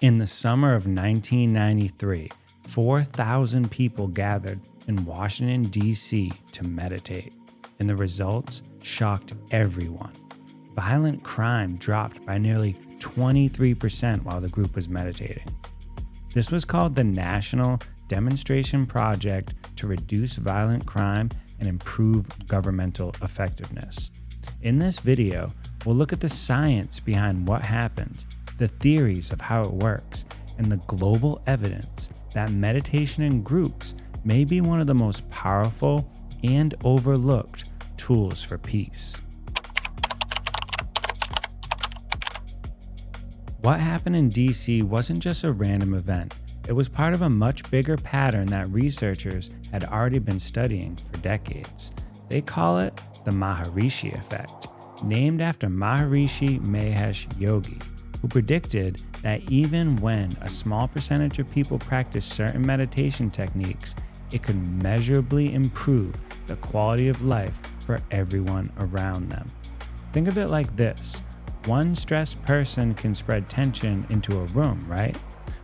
In the summer of 1993, 4,000 people gathered in Washington, D.C. to meditate, and the results shocked everyone. Violent crime dropped by nearly 23% while the group was meditating. This was called the National Demonstration Project to Reduce Violent Crime and Improve Governmental Effectiveness. In this video, we'll look at the science behind what happened, the theories of how it works, and the global evidence that meditation in groups may be one of the most powerful and overlooked tools for peace. What happened in DC wasn't just a random event. It was part of a much bigger pattern that researchers had already been studying for decades. They call it the Maharishi effect, named after Maharishi Mahesh Yogi, who predicted that even when a small percentage of people practice certain meditation techniques, it could measurably improve the quality of life for everyone around them. Think of it like this. One stressed person can spread tension into a room, right?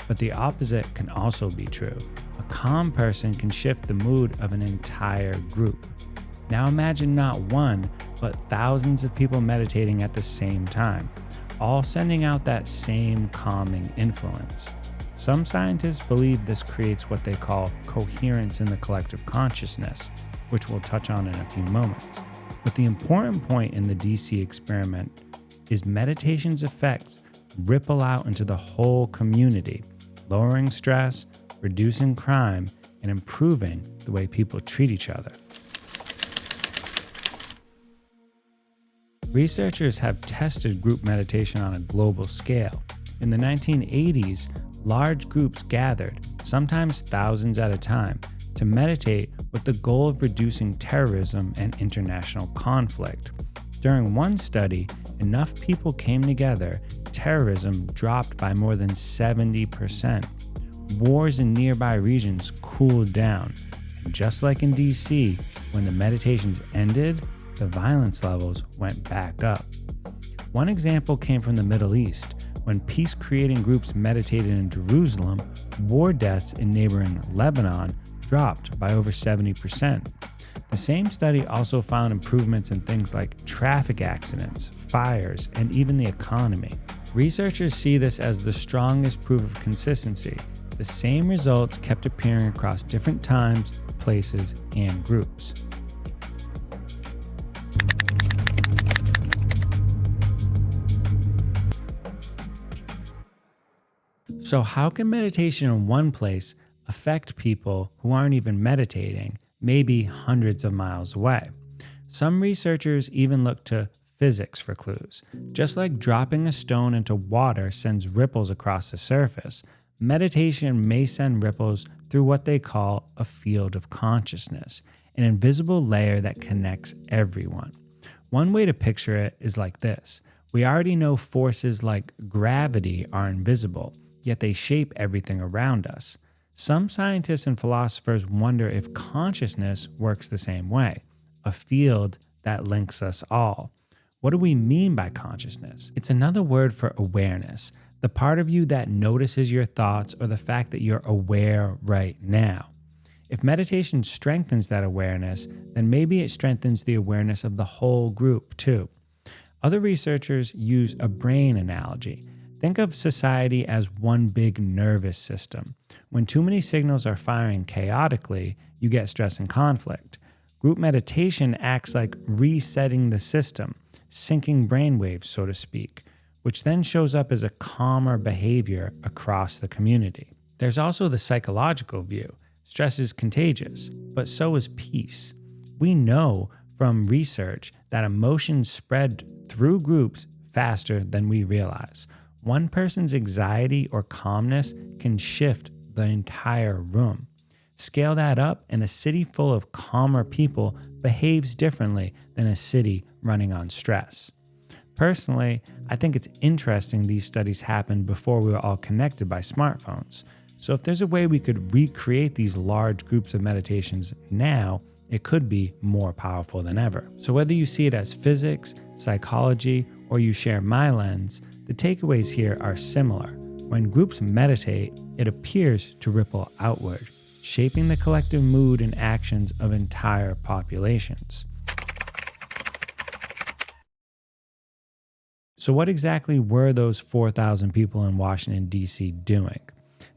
But the opposite can also be true. A calm person can shift the mood of an entire group. Now imagine not one, but thousands of people meditating at the same time, all sending out that same calming influence. Some scientists believe this creates what they call coherence in the collective consciousness, which we'll touch on in a few moments. But the important point in the DC experiment is meditation's effects ripple out into the whole community, lowering stress, reducing crime, and improving the way people treat each other. Researchers have tested group meditation on a global scale. In the 1980s, large groups gathered, sometimes thousands at a time, to meditate with the goal of reducing terrorism and international conflict. During one study, enough people came together, terrorism dropped by more than 70%. Wars in nearby regions cooled down, and just like in DC, when the meditations ended, the violence levels went back up. One example came from the Middle East. When peace-creating groups meditated in Jerusalem, war deaths in neighboring Lebanon dropped by over 70%. The same study also found improvements in things like traffic accidents, fires, and even the economy. Researchers see this as the strongest proof of consistency. The same results kept appearing across different times, places, and groups. So how can meditation in one place affect people who aren't even meditating, maybe hundreds of miles away? Some researchers even look to physics for clues. Just like dropping a stone into water sends ripples across the surface, meditation may send ripples through what they call a field of consciousness, an invisible layer that connects everyone. One way to picture it is like this. We already know forces like gravity are invisible, yet they shape everything around us. Some scientists and philosophers wonder if consciousness works the same way, a field that links us all. What do we mean by consciousness? It's another word for awareness, the part of you that notices your thoughts or the fact that you're aware right now. If meditation strengthens that awareness, then maybe it strengthens the awareness of the whole group too. Other researchers use a brain analogy. Think of society as one big nervous system. When too many signals are firing chaotically, you get stress and conflict. Group meditation acts like resetting the system, syncing brainwaves, so to speak, which then shows up as a calmer behavior across the community. There's also the psychological view. Stress is contagious, but so is peace. We know from research that emotions spread through groups faster than we realize. One person's anxiety or calmness can shift the entire room. Scale that up, and a city full of calmer people behaves differently than a city running on stress. Personally, I think it's interesting these studies happened before we were all connected by smartphones. So if there's a way we could recreate these large groups of meditations now, it could be more powerful than ever. So whether you see it as physics, psychology, or you share my lens, the takeaways here are similar. When groups meditate, it appears to ripple outward, shaping the collective mood and actions of entire populations. So what exactly were those 4,000 people in Washington, D.C. doing?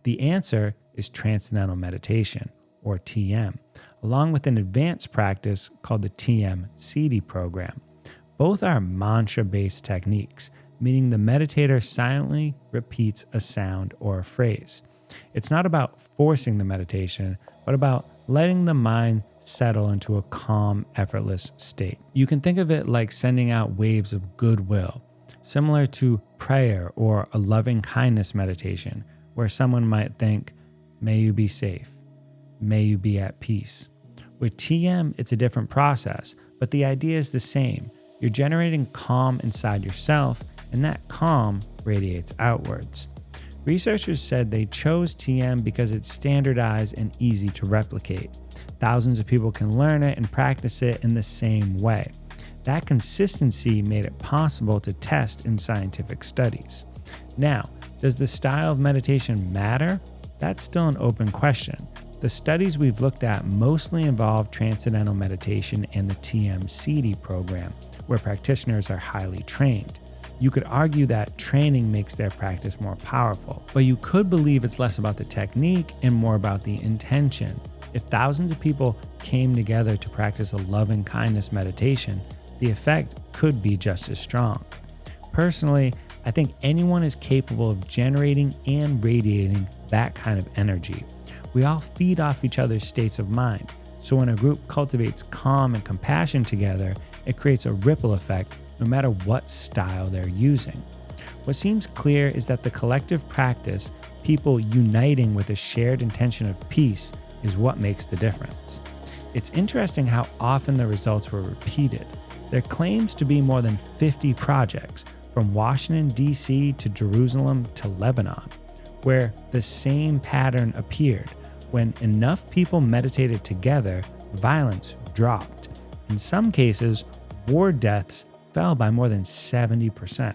The answer is transcendental meditation, or TM, along with an advanced practice called the TM-CD program. Both are mantra-based techniques, meaning the meditator silently repeats a sound or a phrase. It's not about forcing the meditation, but about letting the mind settle into a calm, effortless state. You can think of it like sending out waves of goodwill, similar to prayer or a loving kindness meditation, where someone might think, "May you be safe. May you be at peace." With TM, it's a different process, but the idea is the same. You're generating calm inside yourself, and that calm radiates outwards. Researchers said they chose TM because it's standardized and easy to replicate. Thousands of people can learn it and practice it in the same way. That consistency made it possible to test in scientific studies. Now, does the style of meditation matter? That's still an open question. The studies we've looked at mostly involve transcendental meditation and the TM-CD program, where practitioners are highly trained. You could argue that training makes their practice more powerful, but you could believe it's less about the technique and more about the intention. If thousands of people came together to practice a loving kindness meditation, the effect could be just as strong. Personally, I think anyone is capable of generating and radiating that kind of energy. We all feed off each other's states of mind, so when a group cultivates calm and compassion together, it creates a ripple effect no matter what style they're using. What seems clear is that the collective practice, people uniting with a shared intention of peace, is what makes the difference. It's interesting how often the results were repeated. There claims to be more than 50 projects, from Washington, D.C. to Jerusalem to Lebanon, where the same pattern appeared. When enough people meditated together, violence dropped. In some cases, war deaths fell by more than 70%.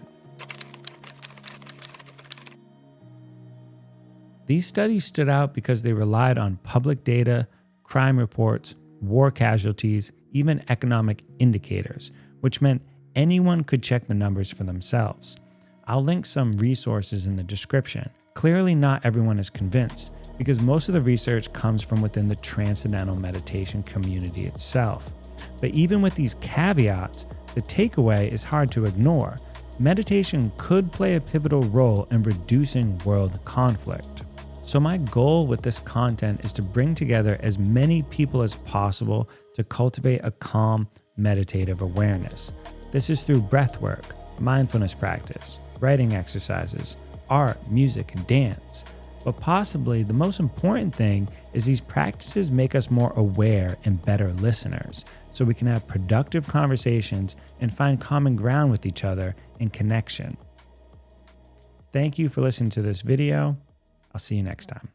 These studies stood out because they relied on public data, crime reports, war casualties, even economic indicators, which meant anyone could check the numbers for themselves. I'll link some resources in the description. Clearly, not everyone is convinced, because most of the research comes from within the transcendental meditation community itself. But even with these caveats, the takeaway is hard to ignore. Meditation could play a pivotal role in reducing world conflict. So my goal with this content is to bring together as many people as possible to cultivate a calm, meditative awareness. This is through breathwork, mindfulness practice, writing exercises, art, music, and dance. But possibly the most important thing is these practices make us more aware and better listeners, so we can have productive conversations and find common ground with each other in connection. Thank you for listening to this video. I'll see you next time.